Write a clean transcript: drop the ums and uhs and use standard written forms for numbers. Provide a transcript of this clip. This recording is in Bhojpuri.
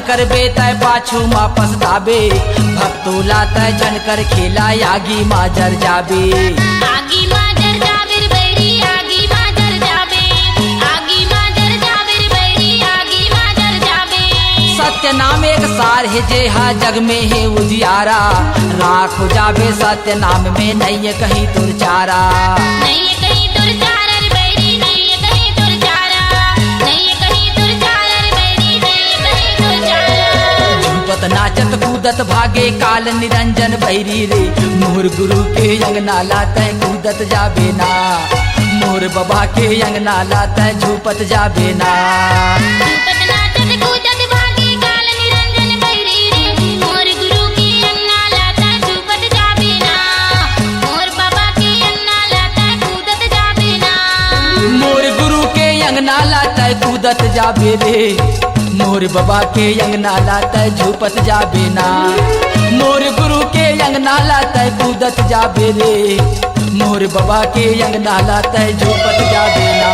करबे तय पाछू माँ पछताबे, भक्तोला तय जन कर खेला आगी माँ जर जाबे। आगी माँ जर जाबे रे बैरी, आगी माँ जर जाबे, आगी माँ जर जाबे रे बैरी, आगी माँ जर जाबे। सत्य नाम एक सार है जे हा जग में है उजियारा, राख हो जाबे सत्य नाम में नहीं है कहीं तुर चारा। नहीं है कहीं तुर चारा रे बैरी, नहीं है कहीं तुर चारा, नहीं है कहीं तुर चारा रे बैरी, नहीं है कहीं तुर चारा। झूपत नाचत कूदत भागे काल निरंजन बैरी रे, मोर गुरु के अंगना लाते कूदत जाबे ना, मोर बाबा के अंगना लाते झूपत जाबे ना। झूपत नाचत कूदत भागे काल निरंजन बैरी रे, मोर गुरु के अंगना लाता झूपत जाबे ना, मोर बाबा के अंगना लाता कूदत जाबे ना। मोर गुरु के अंगना लाते कूदत जाबे रे, मोर बाबा के अंगना लाते झूपत जाबे ना, मोर गुरु के अंगना लाते कूदत जाबे रे, मोर बाबा के अंगना लाते झूपत जाबे ना।